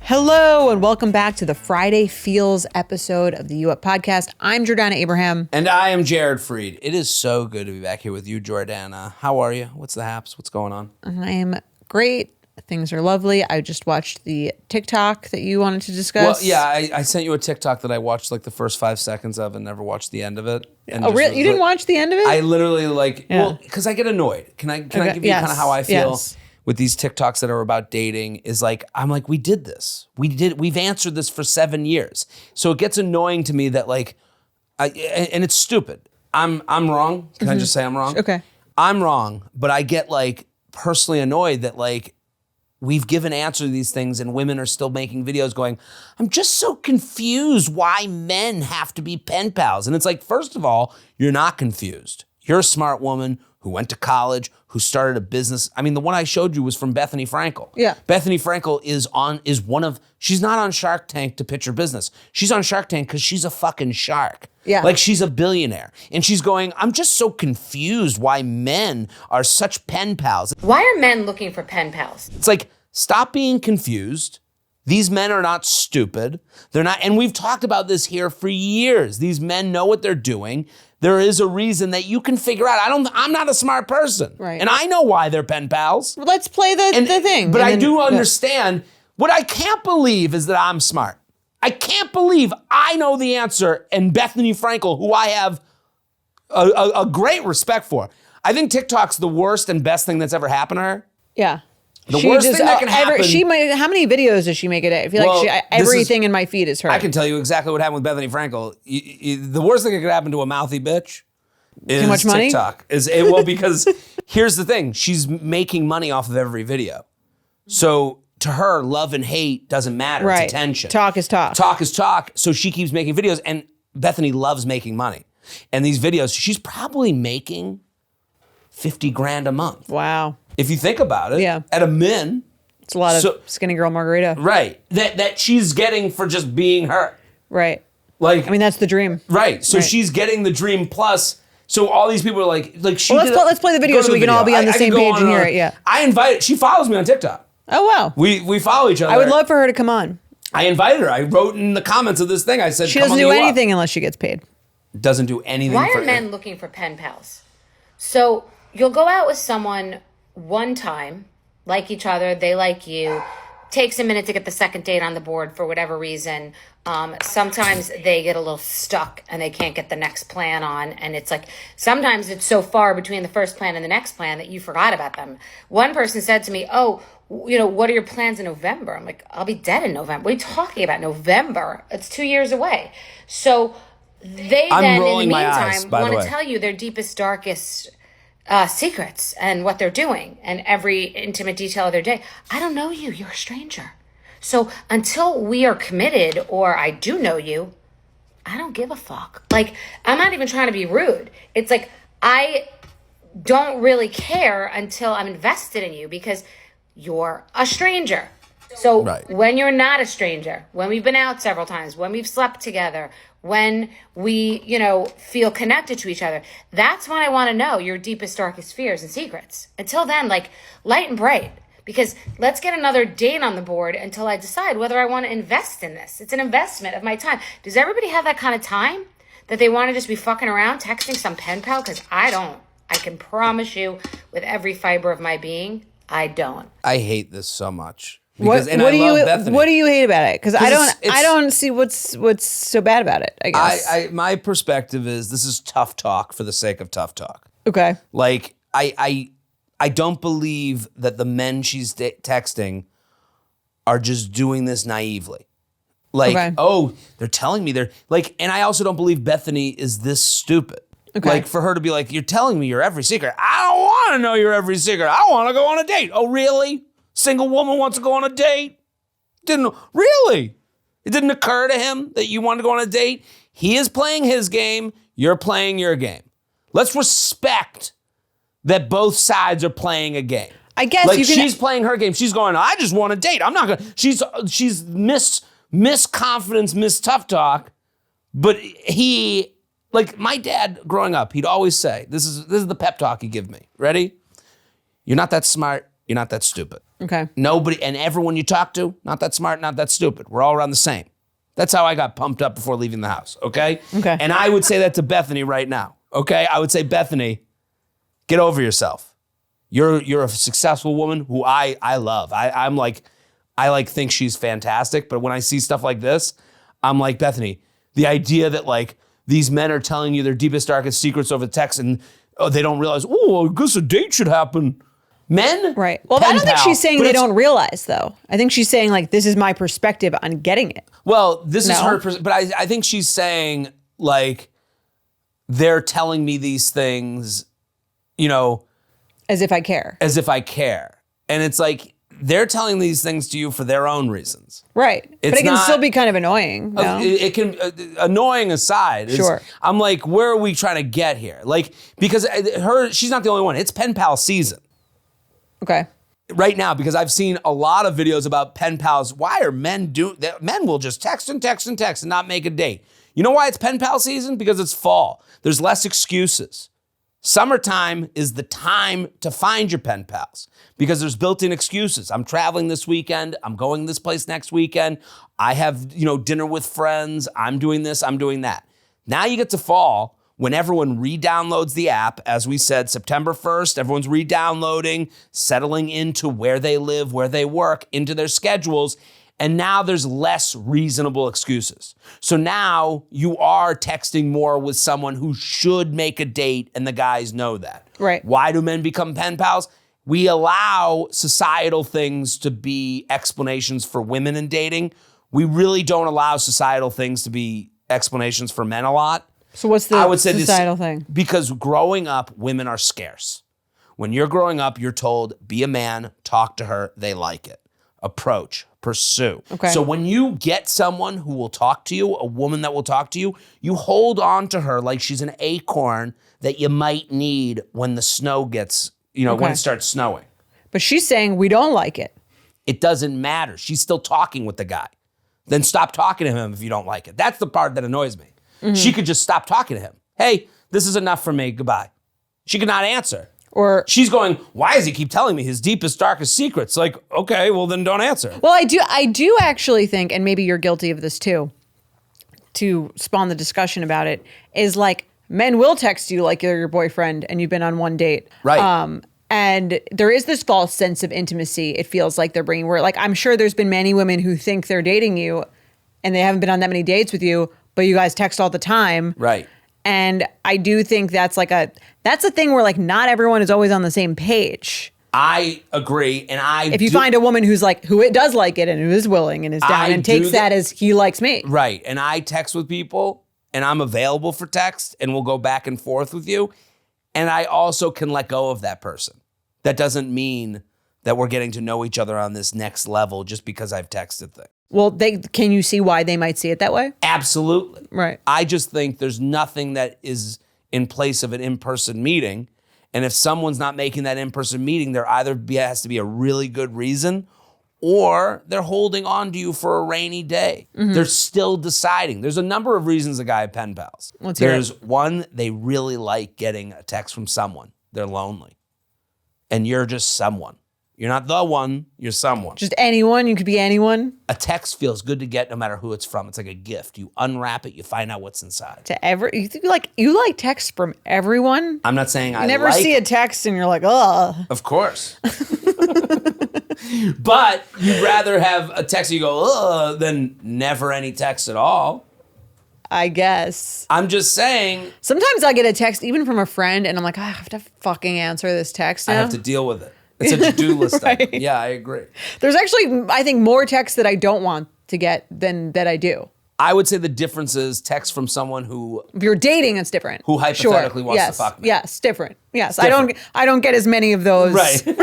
Hello and welcome back to the Friday Feels episode of the U Up podcast. I'm Jordana Abraham. And I am Jared Freed. It is so good to be back here with you, Jordana. How are you? What's the haps? What's going on? I am great. Things are lovely. I just watched the TikTok that you wanted to discuss. Well, yeah, I sent you a TikTok that I watched like the first 5 seconds of and never watched the end of it. And oh, really? You didn't watch the end of it? I literally well, because I get annoyed. Can I give you kind of how I feel with these TikToks that are about dating? Is like, I'm like, we did this. We've answered this for 7 years. So it gets annoying to me that like, and it's stupid. I'm wrong. Can I just say I'm wrong? Okay. I'm wrong, but I get like personally annoyed that like, we've given answer to these things and women are still making videos going, I'm just so confused why men have to be pen pals. And it's like, first of all, you're not confused. You're a smart woman who went to college, who started a business. I mean, the one I showed you was from Bethenny Frankel. Yeah. Bethenny Frankel she's not on Shark Tank to pitch her business. She's on Shark Tank because she's a fucking shark. Yeah. Like she's a billionaire. And she's going, I'm just so confused why men are such pen pals. Why are men looking for pen pals? It's like, stop being confused. These men are not stupid. They're not, and we've talked about this here for years. These men know what they're doing. There is a reason that you can figure out. I'm not a smart person. Right. And I know why they're pen pals. Well, let's play the thing. But I do understand. What I can't believe is that I'm smart. I can't believe I know the answer, and Bethenny Frankel, who I have a great respect for. I think TikTok's the worst and best thing that's ever happened to her. Yeah. The worst thing that can happen. How many videos does she make a day? I feel like everything in my feed is her. I can tell you exactly what happened with Bethenny Frankel. The worst thing that could happen to a mouthy bitch is too much money? TikTok. Because here's the thing. She's making money off of every video. So to her, love and hate doesn't matter. Right. It's attention. Talk is talk. Talk is talk. So she keeps making videos. And Bethenny loves making money. And these videos, she's probably making $50,000 a month. Wow. If you think about it, Yeah. at a min. It's a lot of skinny girl margarita. Right. That she's getting for just being her. Right. Like, I mean, that's the dream. Right. So she's getting the dream plus. So all these people are like she. Well, let's play the video so we can all be on the same page and hear it. Yeah. I invited. She follows me on TikTok. Oh wow. We follow each other. I would love for her to come on. I invited her. I wrote in the comments of this thing. I said she doesn't do anything unless she gets paid. Doesn't do anything. Why are men looking for pen pals? So you'll go out with someone one time, like each other, they like you. Takes a minute to get the second date on the board for whatever reason. Sometimes they get a little stuck and they can't get the next plan on. And it's like, sometimes it's so far between the first plan and the next plan that you forgot about them. One person said to me, oh, what are your plans in November? I'm like, I'll be dead in November. What are you talking about? November? It's 2 years away. So they then, in the meantime, want to tell you their deepest, darkest secrets and what they're doing and every intimate detail of their day. I don't know you. You're a stranger. So until we are committed or I do know you, I don't give a fuck. Like, I'm not even trying to be rude. It's like, I don't really care until I'm invested in you because you're a stranger. So when you're not a stranger, when we've been out several times, when we've slept together, when we, feel connected to each other, that's when I want to know your deepest, darkest fears and secrets. Until then, like, light and bright. Because let's get another date on the board until I decide whether I want to invest in this. It's an investment of my time. Does everybody have that kind of time? That they want to just be fucking around, texting some pen pal? Because I don't. I can promise you with every fiber of my being, I don't. I hate this so much. What do you hate about it? Because I don't see what's so bad about it, I guess. My perspective is this is tough talk for the sake of tough talk. Okay. Like, I don't believe that the men she's texting are just doing this naively. Like, oh, they're telling me they're like, and I also don't believe Bethenny is this stupid. Okay. Like, for her to be like, you're telling me your every secret. I don't want to know your every secret. I want to go on a date. Oh, really? Single woman wants to go on a date? Really? It didn't occur to him that you wanted to go on a date? He is playing his game. You're playing your game. Let's respect that both sides are playing a game. I guess like she's playing her game. She's going, I just want a date. I'm not going to. She's miss confidence, miss tough talk. But he, like my dad growing up, he'd always say, this is the pep talk he'd give me. Ready? You're not that smart. You're not that stupid. Okay. Nobody, and everyone you talk to, not that smart, not that stupid. We're all around the same. That's how I got pumped up before leaving the house, okay? Okay. And I would say that to Bethenny right now, okay? I would say, Bethenny, get over yourself. You're a successful woman who I love. I think she's fantastic, but when I see stuff like this, I'm like, Bethenny, the idea that like these men are telling you their deepest, darkest secrets over text and they don't realize, I guess a date should happen. Men? Right. Well, I don't think she's saying they don't realize, though. I think she's saying, like, this is my perspective on getting it. Well, this is her, but I think she's saying, like, they're telling me these things, as if I care. As if I care. And it's like, they're telling these things to you for their own reasons. Right. But it can still be kind of annoying. No? It can, annoying aside. Sure. I'm like, where are we trying to get here? Like, because she's not the only one. It's pen pal season. Okay. Right now, because I've seen a lot of videos about pen pals. Why are men men will just text and text and text and not make a date. You know why it's pen pal season? Because it's fall. There's less excuses. Summertime is the time to find your pen pals because there's built-in excuses. I'm traveling this weekend. I'm going this place next weekend. I have, dinner with friends. I'm doing this. I'm doing that. Now you get to fall when everyone re-downloads the app. As we said, September 1st, everyone's re-downloading, settling into where they live, where they work, into their schedules. And now there's less reasonable excuses. So now you are texting more with someone who should make a date, and the guys know that. Right. Why do men become pen pals? We allow societal things to be explanations for women in dating. We really don't allow societal things to be explanations for men a lot. So what's the societal thing? Because growing up, women are scarce. When you're growing up, you're told, be a man, talk to her, they like it. Approach, pursue. Okay. So when you get someone who will talk to you, a woman that will talk to you, you hold on to her like she's an acorn that you might need when the snow gets, when it starts snowing. But she's saying we don't like it. It doesn't matter. She's still talking with the guy. Then stop talking to him if you don't like it. That's the part that annoys me. Mm-hmm. She could just stop talking to him. Hey, this is enough for me. Goodbye. She could not answer. Or she's going, why does he keep telling me his deepest, darkest secrets? Like, okay, well then don't answer. Well, I do actually think, and maybe you're guilty of this too, to spawn the discussion about it, is like men will text you like you're your boyfriend and you've been on one date. Right. And there is this false sense of intimacy. It feels like they're bringing, where like, I'm sure there's been many women who think they're dating you and they haven't been on that many dates with you, but you guys text all the time. Right. And I do think that's a thing where like not everyone is always on the same page. I agree. And if you find a woman who it does like it and who is willing and is down and takes that as he likes me. Right. And I text with people and I'm available for text and we'll go back and forth with you. And I also can let go of that person. That doesn't mean that we're getting to know each other on this next level just because I've texted things. Well, can you see why they might see it that way? Absolutely. Right. I just think there's nothing that is in place of an in-person meeting. And if someone's not making that in-person meeting, there either has to be a really good reason or they're holding on to you for a rainy day. Mm-hmm. They're still deciding. There's a number of reasons a guy have pen pals. There's one, they really like getting a text from someone. They're lonely. And you're just someone. You're not the one, you're someone. Just anyone, you could be anyone. A text feels good to get no matter who it's from. It's like a gift. You unwrap it, you find out what's inside. You like texts from everyone? I'm not saying you never see a text and you're like, ugh. Of course. But you'd rather have a text you go, ugh, than never any text at all. I guess. I'm just saying. Sometimes I get a text even from a friend and I'm like, I have to fucking answer this text now. I have to deal with it. It's a to-do list right. item. Yeah, I agree. There's actually, I think, more texts that I don't want to get than that I do. I would say the difference is text from someone who... If you're dating, it's different. Who hypothetically wants to fuck me. Yes, different. Yes, different. I don't get as many of those from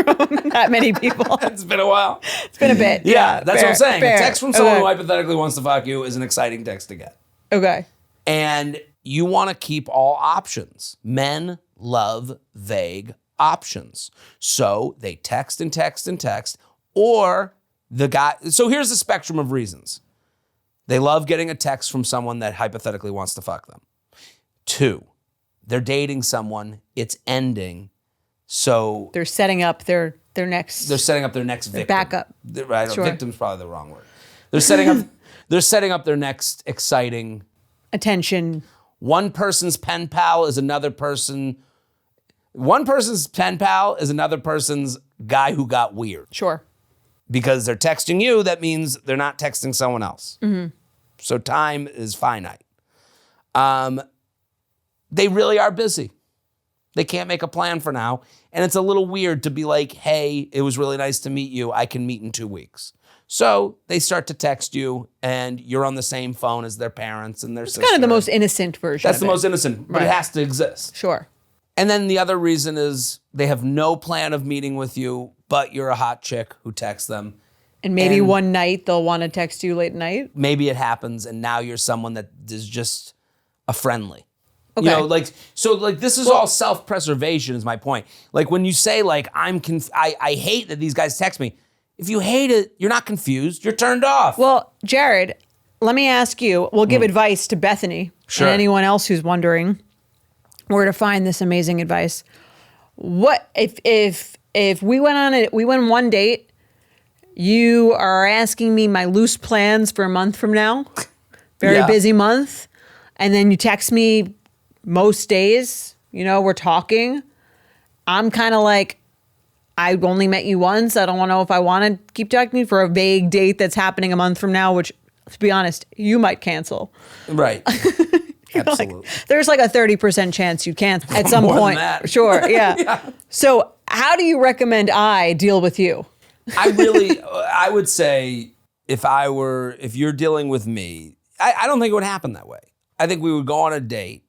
that many people. It's been a while. It's been a bit. Yeah, that's fair, what I'm saying. Fair. A text from someone who hypothetically wants to fuck you is an exciting text to get. Okay. And you want to keep all options. Men love vague options. So they text and text and text, or the guy. So here's the spectrum of reasons. They love getting a text from someone that hypothetically wants to fuck them. 2, they're dating someone, it's ending. So they're setting up their They're setting up their next victim. Backup. Right, Sure. Victim's probably the wrong word. They're setting up their next exciting attention. One person's pen pal is another person's guy who got weird. Sure. Because they're texting you, that means they're not texting someone else. Mm-hmm. So time is finite. They really are busy. They can't make a plan for now. And it's a little weird to be like, hey, it was really nice to meet you. I can meet in 2 weeks. So they start to text you, and you're on the same phone as their parents and their sister. It's kind of the most innocent version. That's the most innocent, but it has to exist. Sure. And then the other reason is they have no plan of meeting with you, but you're a hot chick who texts them. And maybe one night they'll want to text you late at night. Maybe it happens, and now you're someone that is just a friendly. Okay. You know, this is all self-preservation is my point. Like when you say like, I hate that these guys text me. If you hate it, you're not confused. You're turned off. Well, Jared, let me ask you, we'll give advice to Bethenny Sure. and anyone else who's wondering where to find this amazing advice. What if we went on one date, you are asking me my loose plans for a month from now, very busy month, and then you text me most days, we're talking. I'm kind of like, I only met you once. I don't know if I want to keep talking to you for a vague date that's happening a month from now, which, to be honest, you might cancel. Right. Absolutely. Like, there's like a 30% chance you cancel at some More point. than that. Sure, yeah. So how do you recommend I deal with you? I would say if you're dealing with me, I don't think it would happen that way. I think we would go on a date,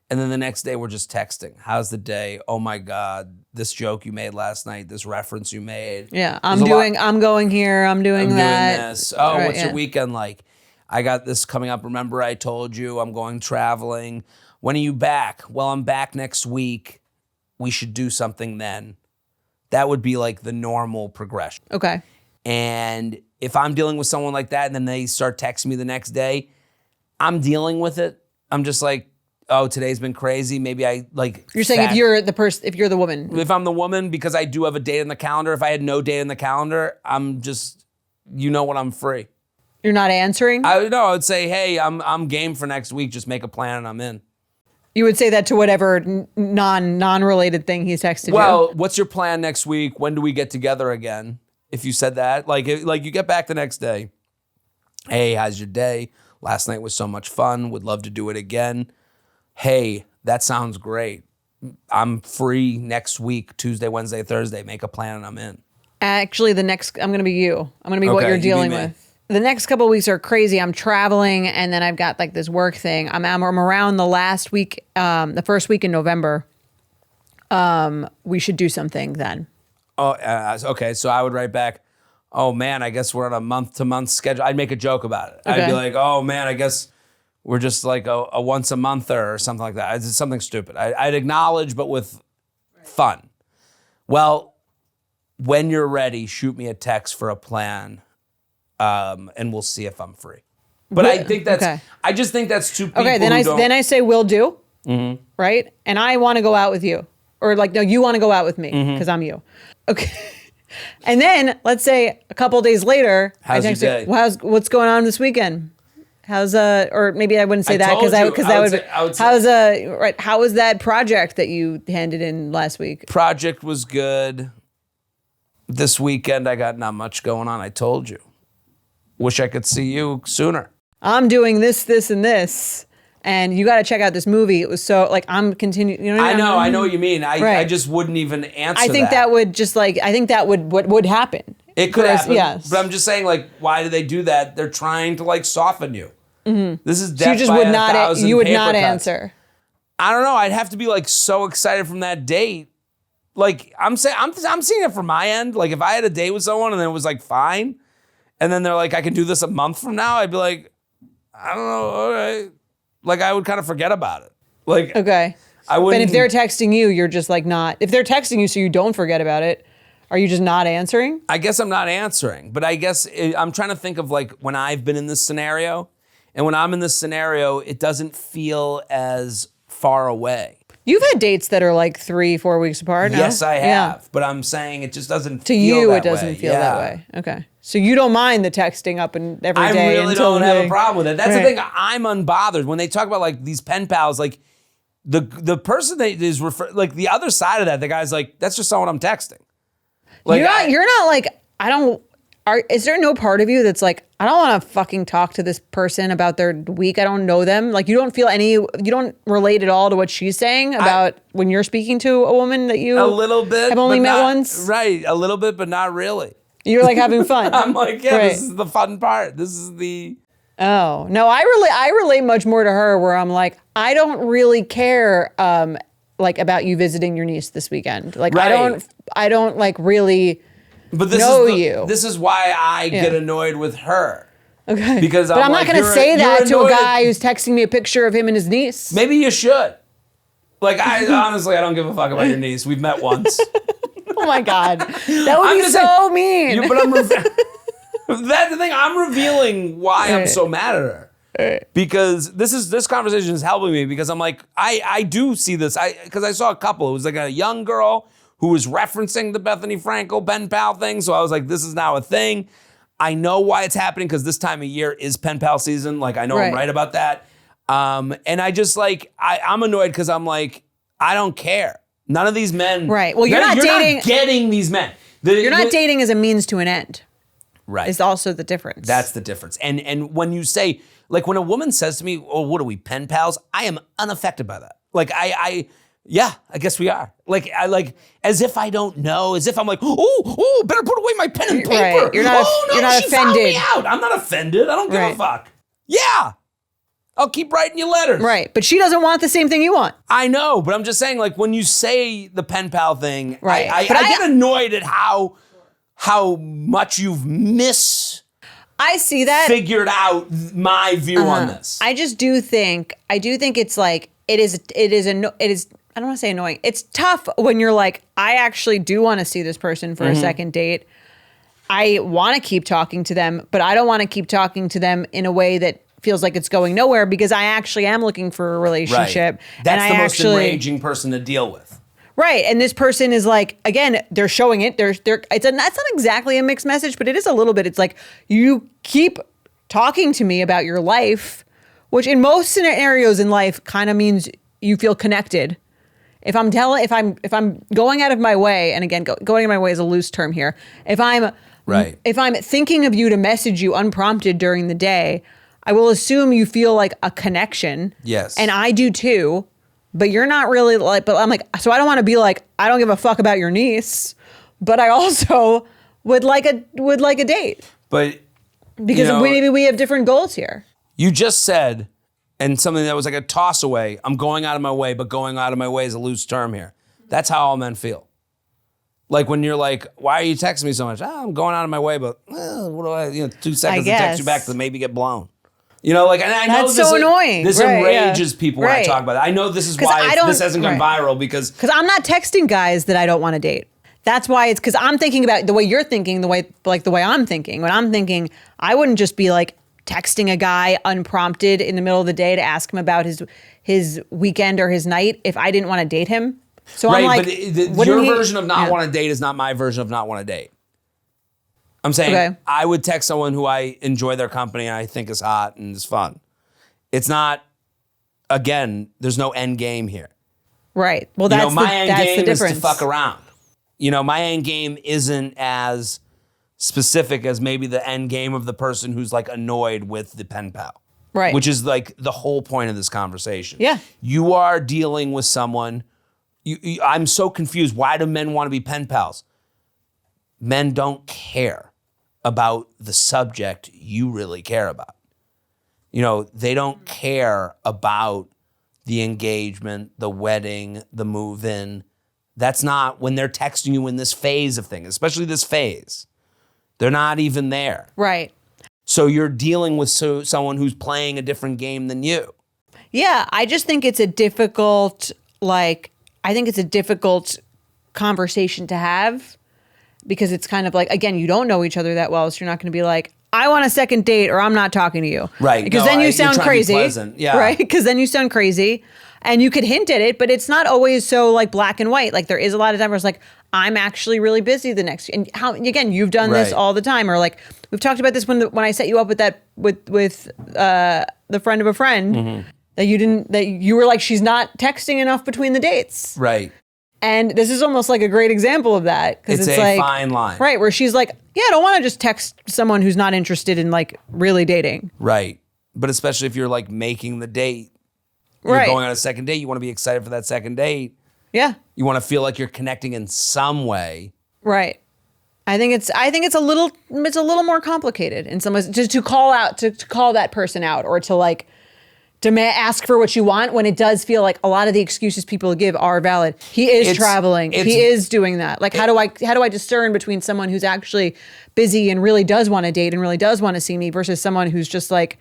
and then the next day we're just texting. How's the day? Oh my God, this joke you made last night, this reference you made. Yeah, I'm going here, I'm doing that. Doing this. Oh, right, what's your weekend like? I got this coming up. Remember I told you I'm going traveling. When are you back? Well, I'm back next week. We should do something then. That would be like the normal progression. Okay. And if I'm dealing with someone like that and then they start texting me the next day, I'm dealing with it. I'm just like, oh, today's been crazy. Maybe I like. You're saying if you're the person, if you're the woman. If I'm the woman, because I do have a date in the calendar. If I had no date in the calendar, I'm just, what, I'm free. You're not answering? I would say, hey, I'm game for next week. Just make a plan and I'm in. You would say that to whatever non-related thing he's texted you. Well, what's your plan next week? When do we get together again? If you said that, like you get back the next day. Hey, how's your day? Last night was so much fun. Would love to do it again. Hey, that sounds great. I'm free next week, Tuesday, Wednesday, Thursday. Make a plan and I'm in. Actually, I'm going to be you. I'm going to be what you're dealing with. The next couple of weeks are crazy. I'm traveling, and then I've got like this work thing. I'm around the last week, the first week in November. We should do something then. Oh, okay. So I would write back, oh man, I guess we're on a month-to-month schedule. I'd make a joke about it. Okay. I'd be like, oh man, I guess we're just like a once-a-monther or something like that. It's something stupid. I'd acknowledge, but with fun. Well, when you're ready, shoot me a text for a plan. And we'll see if I'm free. But I think I just think that's two people. Okay, then I say will do, right? And I want to go out with you, or like no, you want to go out with me because I'm you. Okay, and then let's say a couple days later, how's I your day? Well, what's going on this weekend? How's or maybe I wouldn't say that because how was that project that you handed in last week? Project was good. This weekend I got not much going on. I told you. Wish I could see you sooner. I'm doing this, and this, and you got to check out this movie. It was so like I'm continuing. You know what I know what you mean. I just wouldn't even answer. I think that would just like what would happen. It could happen. Yes, but I'm just saying like why do they do that? They're trying to like soften you. Mm-hmm. This is death so you just by would a not. thousand You would paper not cuts. answer. I don't know. I'd have to be like so excited from that date. Like I'm seeing it from my end. Like if I had a date with someone and then it was like fine. And then they're like, I can do this a month from now. I'd be like, I don't know. All right. Like I would kind of forget about it. Like, okay. I wouldn't. But if they're texting you, you're just like not. If they're texting you so you don't forget about it, are you just not answering? I guess I'm not answering. But I guess I'm trying to think of like when I've been in this scenario. And when I'm in this scenario, it doesn't feel as far away. You've had dates that are like 3-4 weeks apart. No? Yes, I have. But I'm saying it just doesn't to feel you, that it doesn't way. feel that way. Okay. So you don't mind the texting up and every I day. really don't have a problem with it. That's the thing. I'm unbothered when they talk about like these pen pals. Like the person that is like the other side of that. The guy's like, that's just someone I'm texting. Like You're not like, I don't. Is there no part of you that's like, I don't want to fucking talk to this person about their week. I don't know them. Like you don't feel you don't relate at all to what she's saying about when you're speaking to a woman that you a little bit have only but met not, once. Right, a little bit, but not really. You're like having fun. I'm like, yeah, This is the fun part. This is the. Oh no, I relate much more to her. Where I'm like, I don't really care, like about you visiting your niece this weekend. Like Right. I don't like really. But this is why I get annoyed with her. Okay. Because I'm not going to say that to a guy who's texting me a picture of him and his niece. Maybe you should. Like honestly, I don't give a fuck about your niece. We've met once. Oh my God, that would be so mean. But that's the thing. I'm revealing why I'm so mad at her. Because this conversation is helping me because I'm like, I do see this. Because I saw a couple. It was like a young girl who was referencing the Bethenny Frankel pen pal thing. So I was like, this is now a thing. I know why it's happening because this time of year is pen pal season. Like I know I'm right about that. And I just like, I'm annoyed because I'm like, I don't care. None of these men. Right. Well, you're not dating. Not getting these men. You're not dating as a means to an end. Right. Is also the difference. That's the difference. And when you say, like when a woman says to me, oh, what are we, pen pals? I am unaffected by that. Like yeah, I guess we are. Like I like as if I don't know, as if I'm like, oh, better put away my pen and paper. Right. You're not she offended. found me out. I'm not offended. I don't give a fuck. Yeah. I'll keep writing you letters. Right. But she doesn't want the same thing you want. I know, but I'm just saying, like, when you say the pen pal thing, right. I get annoyed at how much you've I see that. figured out my view on this. I do think it's like, it is, I don't want to say annoying. It's tough when you're like, I actually do want to see this person for a second date. I want to keep talking to them, but I don't want to keep talking to them in a way that feels like it's going nowhere because I actually am looking for a relationship. Right. That's the most enraging person to deal with. Right. And this person is like, again, they're showing it. That's not exactly a mixed message, but it is a little bit. It's like, you keep talking to me about your life, which in most scenarios in life kind of means you feel connected. If I'm going out of my way, and again, going out of my way is a loose term here. If I'm thinking of you to message you unprompted during the day, I will assume you feel like a connection. Yes. And I do too, but you're not really like, but I'm like, so I don't want to be like, I don't give a fuck about your niece, but I also would like a date. But because maybe we have different goals here. You just said, and something that was like a toss away, I'm going out of my way, but going out of my way is a loose term here. That's how all men feel. Like when you're like, why are you texting me so much? I'm going out of my way, but what do I, 2 seconds to text you back to maybe get blown. Like, and I know that's so annoying. This enrages people when I talk about it. I know this is why this hasn't gone viral because I'm not texting guys that I don't want to date. That's why it's because I'm thinking about the way you're thinking, the way I'm thinking. When I'm thinking, I wouldn't just be like texting a guy unprompted in the middle of the day to ask him about his weekend or his night if I didn't want to date him. So I'm like, but your version of not want to date is not my version of not want to date. I'm saying I would text someone who I enjoy their company and I think is hot and is fun. It's not, again, there's no end game here. Right. Well, that's my end game is to difference. fuck around. My end game isn't as specific as maybe the end game of the person who's like annoyed with the pen pal. Right. Which is like the whole point of this conversation. Yeah. You are dealing with someone. I'm so confused. Why do men want to be pen pals? Men don't care about the subject you really care about. They don't care about the engagement, the wedding, the move-in. That's not when they're texting you in this phase of things, especially this phase. They're not even there. Right. So you're dealing with someone who's playing a different game than you. Yeah, I just think it's a difficult, conversation to have. Because it's kind of like, again, you don't know each other that well, so you're not going to be like, I want a second date or I'm not talking to you. Right. Because then you sound crazy. Yeah. Right? Because then you sound crazy. And you could hint at it, but it's not always so like black and white. Like there is a lot of time where it's like, I'm actually really busy the next, and how, again, you've done this all the time. Or like, we've talked about this when I set you up with that, with the friend of a friend that you were like, she's not texting enough between the dates. Right. And this is almost like a great example of that. Because it's a like, fine line. Right. Where she's like, yeah, I don't want to just text someone who's not interested in like really dating. Right. But especially if you're like making the date, you're going on a second date, you want to be excited for that second date. Yeah. You want to feel like you're connecting in some way. Right. I think it's a little more complicated in some ways to call that person out, or to like ask for what you want, when it does feel like a lot of the excuses people give are valid. He is traveling. He is doing that. Like, how do I discern between someone who's actually busy and really does want to date and really does want to see me versus someone who's just like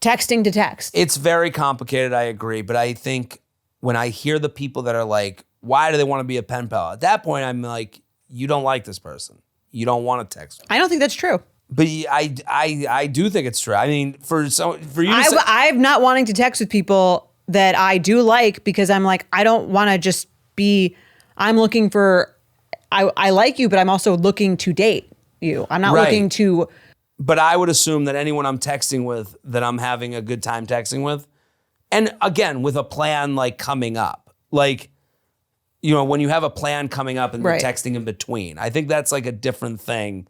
texting to text? It's very complicated, I agree. But I think when I hear the people that are like, why do they want to be a pen pal? At that point, I'm like, you don't like this person. You don't want to text them. I don't think that's true. But I do think it's true. I mean, for you to say, I'm not wanting to text with people that I do like, because I'm like, I don't want to just be, I'm looking for, I like you, but I'm also looking to date you. I'm not looking to. But I would assume that anyone I'm texting with, that I'm having a good time texting with, and again, with a plan like coming up, like, you know, when you have a plan coming up and you're texting in between, I think that's like a different thing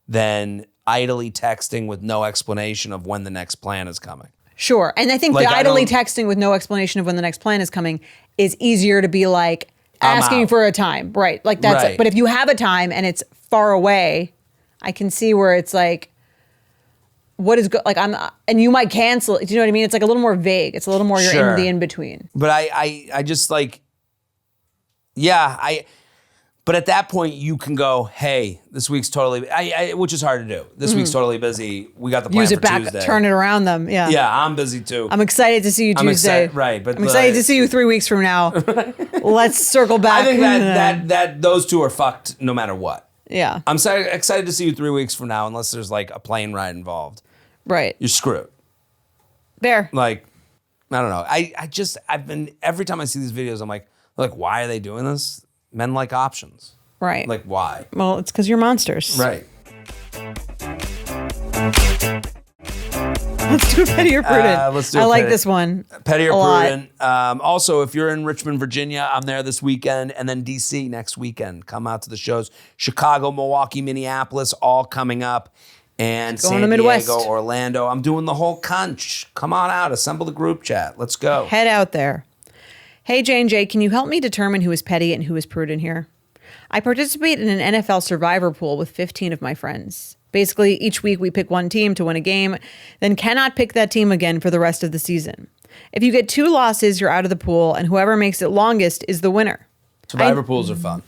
than idly texting with no explanation of when the next plan is coming. Sure. And I think like, the idly texting with no explanation of when the next plan is coming is easier to be like asking for a time. Right. Like that's it. But if you have a time and it's far away, I can see where it's like, what is good? Like and you might cancel. Do you know what I mean? It's like a little more vague. It's a little more you're in the in between. But I just like, but at that point you can go, hey, this week's totally, which is hard to do. This week's totally busy. We got the plan for Tuesday. Turn it around them. Yeah. Yeah, I'm busy too. I'm excited to see you Tuesday. But I'm excited to see you 3 weeks from now. Let's circle back. I think that those two are fucked no matter what. Yeah. I'm excited to see you 3 weeks from now, unless there's like a plane ride involved. Right. You're screwed. Fair. Like, I don't know. I've been, every time I see these videos, I'm like, why are they doing this? Men like options. Right. Like, why? Well, it's because you're monsters. Right. Let's do Petty or Prudent. Let's do I like this one. Petty or Prudent. Also, if you're in Richmond, Virginia, I'm there this weekend, and then DC next weekend. Come out to the shows. Chicago, Milwaukee, Minneapolis, all coming up. And San Diego, Midwest. Orlando. I'm doing the whole conch. Come on out. Assemble the group chat. Let's go. Head out there. Hey, J&J, can you help me determine who is petty and who is prudent here? I participate in an NFL survivor pool with 15 of my friends. Basically, each week we pick one team to win a game, then cannot pick that team again for the rest of the season. If you get 2 losses, you're out of the pool, and whoever makes it longest is the winner. Survivor pools are fun.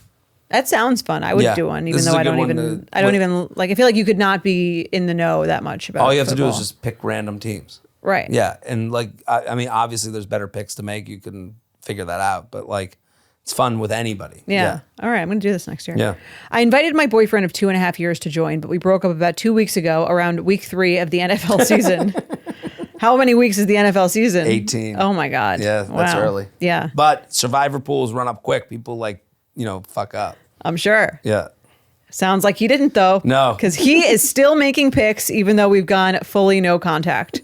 That sounds fun. I would do one, even though I don't even like, I feel like you could not be in the know that much about it. All you have to do is just pick random teams. Right. Yeah. And like, I mean, obviously there's better picks to make. You can figure that out, but like, it's fun with anybody. Yeah. All right. I'm going to do this next year. Yeah. I invited my boyfriend of 2.5 years to join, but we broke up about 2 weeks ago around week 3 of the NFL season. How many weeks is the NFL season? 18. Oh my God. Yeah. That's early. Yeah. But survivor pools run up quick. People like, fuck up. I'm sure. Yeah. Sounds like he didn't though. No. Because he is still making picks even though we've gone fully no contact.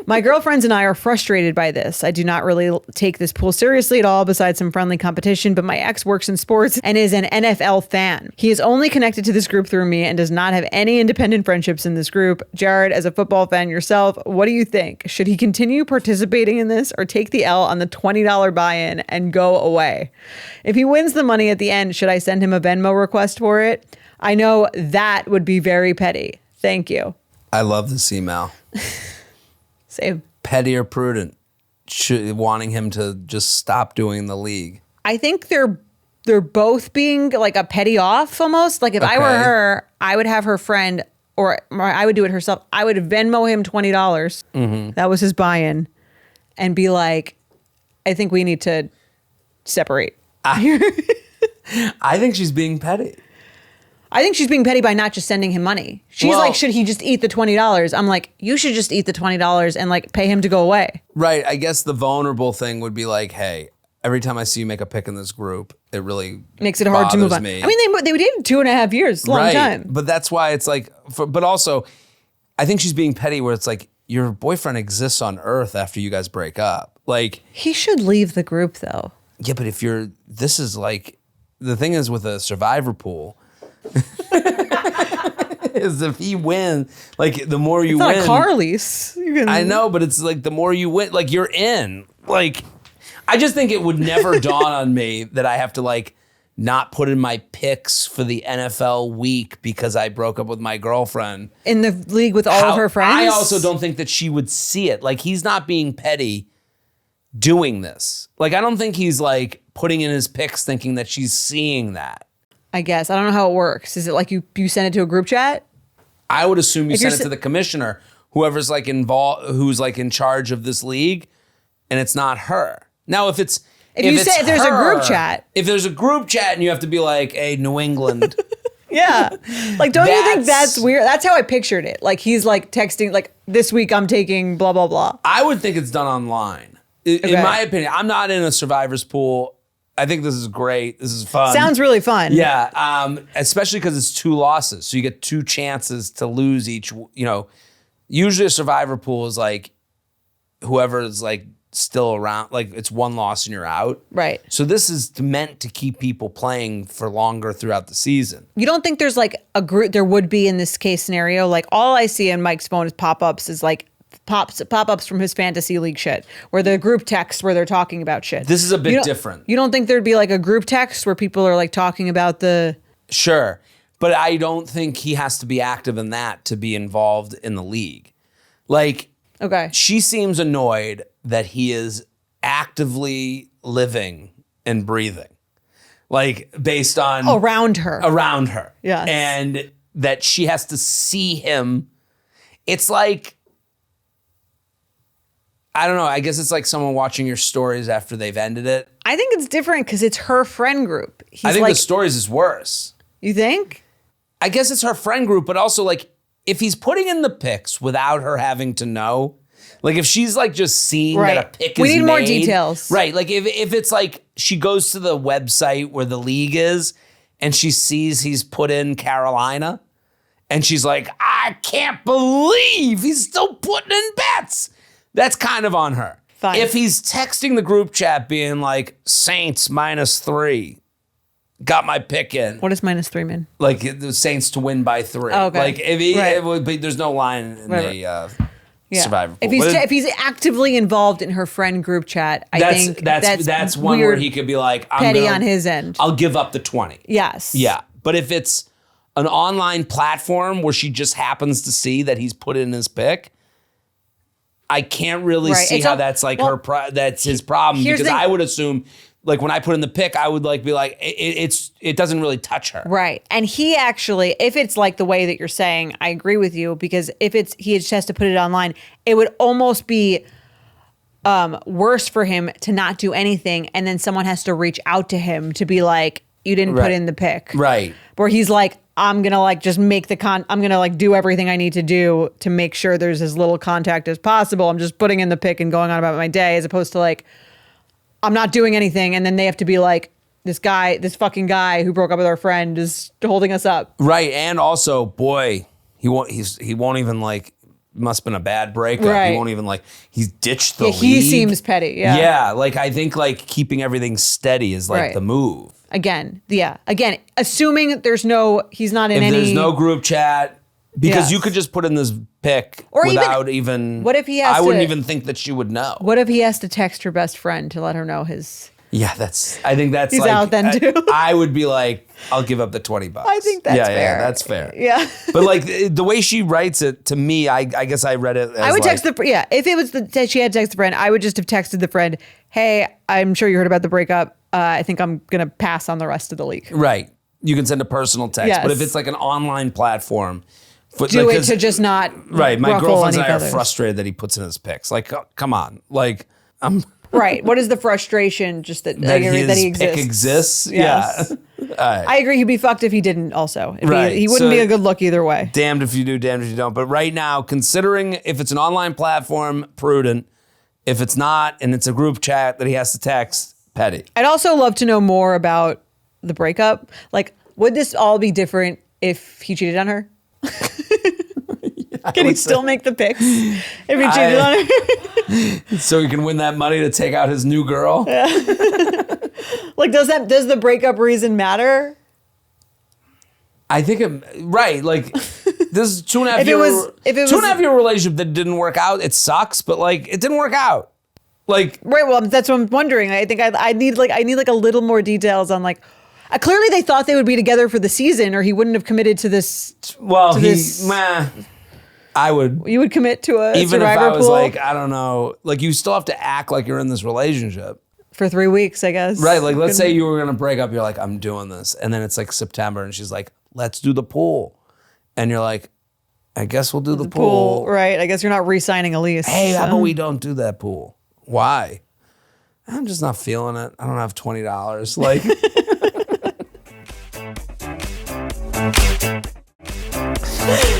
My girlfriends and I are frustrated by this. I do not really take this pool seriously at all besides some friendly competition, but my ex works in sports and is an NFL fan. He is only connected to this group through me and does not have any independent friendships in this group. Jared, as a football fan yourself, what do you think? Should he continue participating in this or take the L on the $20 buy-in and go away? If he wins the money at the end, should I send him a Venmo request for it? I know that would be very petty. Thank you. I love this email. Same. Petty or prudent, wanting him to just stop doing the league. I think they're both being like a petty off almost. Like if I were her, I would have her friend, or I would do it herself. I would Venmo him $20. Mm-hmm. That was his buy-in, and be like, I think we need to separate. I think she's being petty. I think she's being petty by not just sending him money. She's like, should he just eat the $20? I'm like, you should just eat the $20 and like pay him to go away. Right. I guess the vulnerable thing would be like, hey, every time I see you make a pick in this group, it really makes it hard to move on. me. I mean, they dated 2.5 years, long time. But that's why it's like, but also, I think she's being petty where it's like, your boyfriend exists on Earth after you guys break up. Like, he should leave the group though. Yeah, but this is like, the thing is with a survivor pool, is if he wins, like the more you win. It's not a car lease. I know, but it's like the more you win, like you're in. Like, I just think it would never dawn on me that I have to like not put in my picks for the NFL week because I broke up with my girlfriend. In the league with all of her friends? I also don't think that she would see it. Like, he's not being petty doing this. Like, I don't think he's like putting in his picks thinking that she's seeing that. I guess. I don't know how it works. Is it like you send it to a group chat? I would assume you send it to the commissioner, whoever's like involved, who's like in charge of this league, and it's not her. Now, if there's a group chat. If there's a group chat and you have to be like, hey, New England. Yeah. Like, don't you think that's weird? That's how I pictured it. Like, he's like texting, like, this week I'm taking blah, blah, blah. I would think it's done online. In my opinion, I'm not in a survivor's pool. I think this is great. This is fun. Sounds really fun. Yeah, especially because it's 2 losses. So you get 2 chances to lose each, usually a survivor pool is like whoever is like still around, like it's 1 loss and you're out. Right. So this is meant to keep people playing for longer throughout the season. You don't think there's like a group, there would be in this case scenario, like all I see in Mike's phone is pop-ups is like pop-ups from his fantasy league shit, where the group text where they're talking about shit. This is a bit different. You don't think there'd be like a group text where people are like talking about the... Sure. But I don't think he has to be active in that to be involved in the league. Like, okay, she seems annoyed that he is actively living and breathing. Like, based on... Around her. Yes. And that she has to see him. It's like... I don't know. I guess it's like someone watching your stories after they've ended it. I think it's different because it's her friend group. I think the stories is worse. You think? I guess it's her friend group, but also like if he's putting in the pics without her having to know, like if she's like just seeing that a pic is made. We need more details. Right. Like if it's like she goes to the website where the league is and she sees he's put in Carolina and she's like, I can't believe he's still putting in bets. That's kind of on her. Fine. If he's texting the group chat being like, Saints -3, got my pick in. What does -3 mean? Like the Saints to win by 3. Oh, okay. Like if he, it would be, there's no line in the survivor pool. If he's actively involved in her friend group chat, I think that's one where he could be like, I'm petty on his end. I'll give up the 20. Yes. Yeah. But if it's an online platform where she just happens to see that he's put in his pick, I can't really see how that's like that's his problem, because I would assume like when I put in the pick, I would like be like, it doesn't really touch her. Right. And he actually, if it's like the way that you're saying, I agree with you, because if he just has to put it online, it would almost be worse for him to not do anything. And then someone has to reach out to him to be like, you didn't put in the pick. Right. Where he's like, I'm going to like just make I'm going to like do everything I need to do to make sure there's as little contact as possible. I'm just putting in the pick and going on about my day, as opposed to like, I'm not doing anything. And then they have to be like, this fucking guy who broke up with our friend is holding us up. Right. And also, boy, he won't even like, must have been a bad breakup. Right. He won't even like, he's ditched the league. He seems petty. Yeah. Yeah. Like, I think like keeping everything steady is like the move. Again, assuming he's not in if any... there's no group chat, because you could just put in this pic without even... What if he has I wouldn't even think that she would know. What if he has to text her best friend to let her know his... Yeah, I think that's he's like... out then too. I would be like, I'll give up the $20. I think that's fair. Yeah, that's fair. Yeah. But like the way she writes it, to me, I guess I read it as I would text if it was she had texted the friend, I would just have texted the friend, hey, I'm sure you heard about the breakup. I think I'm going to pass on the rest of the league. Right. You can send a personal text. Yes. But if it's like an online platform... Do it to just not Right. My girlfriends and I are others. frustrated that he puts in his pics. Like, come on. Like, I'm Right. What is the frustration? Just that that he his exists. pick exists. Yes. Yeah. All right. I agree. He'd be fucked if he didn't. Also, Right. He wouldn't So- be a good look either way. Damned if you do, damned if you don't. But right now, considering if it's an online platform, prudent. If it's not, and it's a group chat that he has to text, petty. I'd also love to know more about the breakup. Like, would this all be different if he cheated on her? Can he still make the picks if he cheated on her? So he can win that money to take out his new girl? Like, does the breakup reason matter? I think right. Like this is 2.5 If it year was- if it was- 2.5 year relationship that didn't work out. It sucks, but like it didn't work out. Like Right. Well, that's what I'm wondering. I think I need like a little more details on like. Clearly, they thought they would be together for the season, or he wouldn't have committed to this. well, to he this- I would You would commit to a even if survivor I was pool like I don't know. Like you still have to act like you're in this relationship. for 3 weeks, I guess. Right, like let's say you were gonna break up, you're like, I'm doing this. And then it's like September and she's like, let's do the pool. And you're like, I guess we'll do the pool. Right. I guess you're not re-signing a lease. Hey, how so. about we don't do that pool? Why? I'm just not feeling it. I don't have $20. Like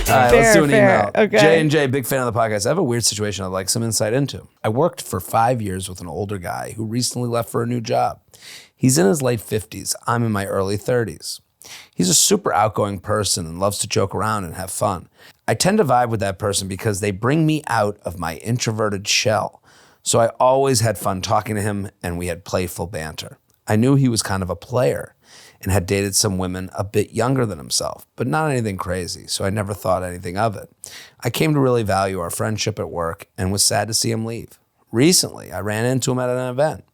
All right, let's do an Fair. email. Okay. J&J, big fan of the podcast. I have a weird situation I'd like some insight into. I worked for 5 years with an older guy who recently left for a new job. He's in his late 50s. I'm in my early 30s. He's a super outgoing person and loves to joke around and have fun. I tend to vibe with that person because they bring me out of my introverted shell. So I always had fun talking to him and we had playful banter. I knew he was kind of a player and had dated some women a bit younger than himself, but not anything crazy, so I never thought anything of it. I came to really value our friendship at work and was sad to see him leave. Recently, I ran into him at an event.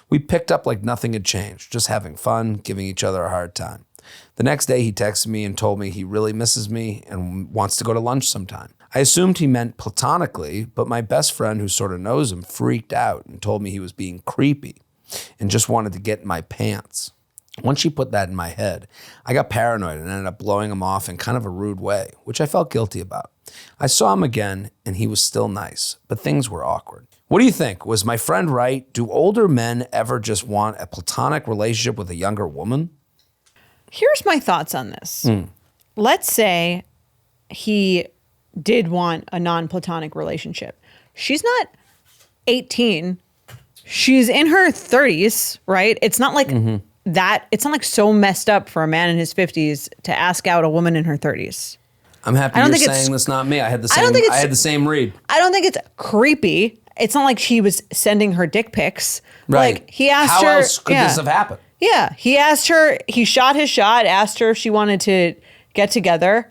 We picked up like nothing had changed, just having fun, giving each other a hard time. The next day, he texted me and told me he really misses me and wants to go to lunch sometime. I assumed he meant platonically, but my best friend, who sort of knows him, freaked out and told me he was being creepy and just wanted to get in my pants. Once she put that in my head, I got paranoid and ended up blowing him off in kind of a rude way, which I felt guilty about. I saw him again and he was still nice, but things were awkward. What do you think? Was my friend right? Do older men ever just want a platonic relationship with a younger woman? Here's my thoughts on this. Let's say he did want a non-platonic relationship. She's not 18. She's in her 30s, right? It's not like that. It's not like so messed up for a man in his 50s to ask out a woman in her 30s. I'm happy don't you're think it's- saying this, not me. I had the I same. don't think I it's- had the same read. I don't think it's creepy. It's not like she was sending her dick pics. Right. Like he asked How her. else could this have happened? Yeah, he asked her. He shot his shot. Asked her if she wanted to get together.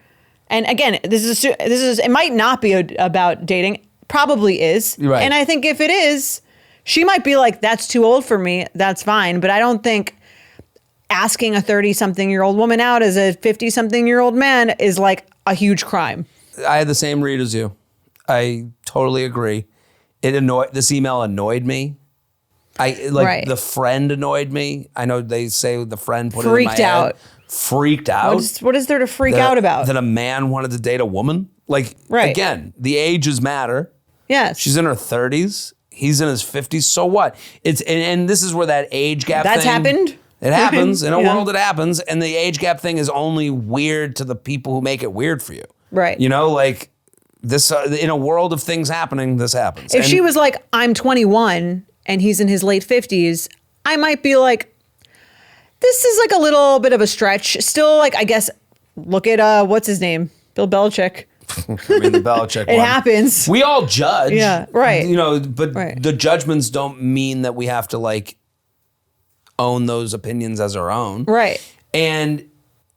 And again, this is. It might not be about dating. Probably is. Right. And I think if it is, she might be like, "That's too old for me. That's fine." But I don't think asking a 30-something-year-old woman out as a 50-something-year-old man is like a huge crime. I had the same read as you. I totally agree. This email annoyed me. Right. The friend annoyed me. I know they say the friend put Freaked it in my out. head. Freaked out. What is there to freak out about? That a man wanted to date a woman? Like, Right. again, the ages matter. Yes. She's in her 30s. He's in his 50s. So what? And this is where that age gap That's thing. happened? It happens. In a Yeah. world, it happens. And the age gap thing is only weird to the people who make it weird for you. Right. You know, like this, in a world of things happening, this happens. If And- she was like, I'm 21 and he's in his late 50s, I might be like, this is like a little bit of a stretch. Still, like, I guess, look at, what's his name? Bill Belichick. I mean, the Belichick It one. happens. We all judge. Yeah, right. You know, but Right. the judgments don't mean that we have to like own those opinions as our own. Right. And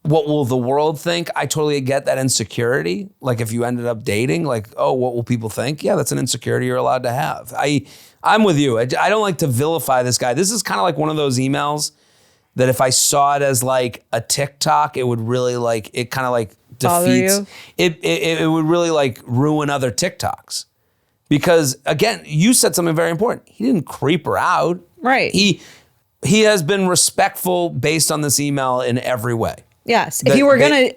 what will the world think? I totally get that insecurity. Like if you ended up dating, like, oh, what will people think? Yeah, that's an insecurity you're allowed to have. I'm with you. I don't like to vilify this guy. This is kind of like one of those emails that if I saw it as like a TikTok, it would really like, it kind of like Bother defeats. you? It would really like ruin other TikToks. Because again, you said something very important. He didn't creep her out. Right. He has been respectful based on this email in every way. Yes. If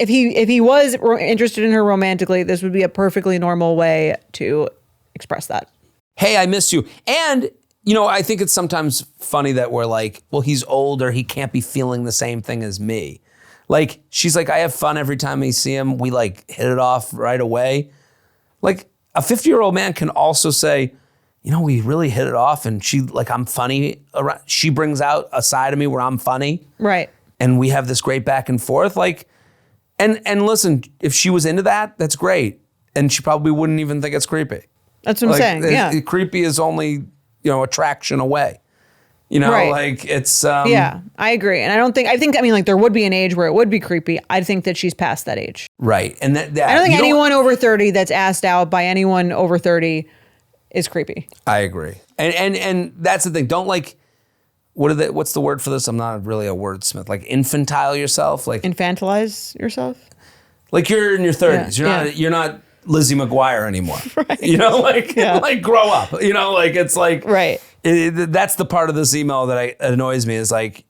he was interested in her romantically, this would be a perfectly normal way to express that. Hey, I miss you. And I think it's sometimes funny that we're like, well, he's older. He can't be feeling the same thing as me. Like, she's like, I have fun every time I see him. We like hit it off right away. Like, a 50-year-old man can also say, we really hit it off, and I'm funny. She brings out a side of me where I'm funny. Right. And we have this great back and forth. Like, and listen, if she was into that, that's great. And she probably wouldn't even think it's creepy. That's what I'm saying. Yeah. Creepy is only, attraction away. Right. Like it's. Yeah, I agree. And I think there would be an age where it would be creepy. I think that she's past that age. Right. And that I don't think anyone over 30 that's asked out by anyone over 30 is creepy. I agree. And that's the thing. Don't what's the word for this? I'm not really a wordsmith. Like infantile yourself. Like infantilize yourself? Like you're in your 30s. Yeah. You're not Lizzie McGuire anymore. Right. Like grow up. Like it's like right. That's the part of this email that annoys me is like,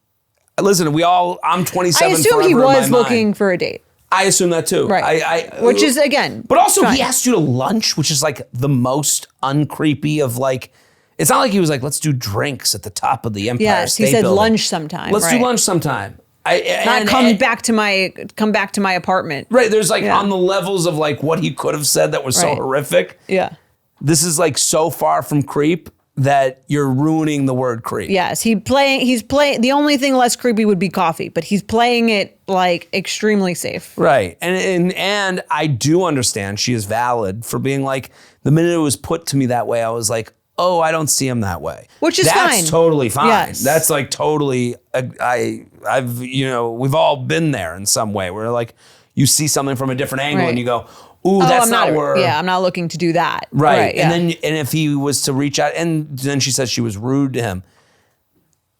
listen, I'm 27. I assume he was looking for a date. I assume that too. Right. Which is, again, but also fine. He asked you to lunch, which is like the most uncreepy of like, it's not like he was like, let's do drinks at the top of the Empire State Building. He said building. lunch sometime. Let's do lunch sometime. Come back to my apartment. Right. There's like on the levels of like what he could have said that was so horrific. Yeah. This is like so far from creep that you're ruining the word creep. Yes. He's playing, the only thing less creepy would be coffee, but he's playing it like extremely safe. Right. And I do understand she is valid for being like, the minute it was put to me that way, I was like, oh, I don't see him that way. Which is fine. That's totally fine. Yes. That's like totally, we've all been there in some way where like you see something from a different angle and you go, ooh, that's not where. Yeah, I'm not looking to do that. Right. And if he was to reach out, and then she says she was rude to him.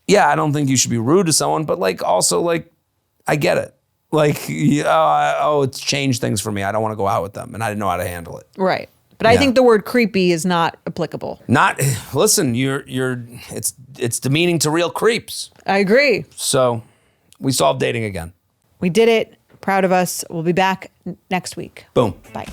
Yeah, I don't think you should be rude to someone, but like also like, I get it. Like, it's changed things for me. I don't want to go out with them, and I didn't know how to handle it. Right. But I think the word creepy is not applicable. Listen, it's demeaning to real creeps. I agree. So we solved dating again. We did it. Proud of us. We'll be back next week. Boom. Bye.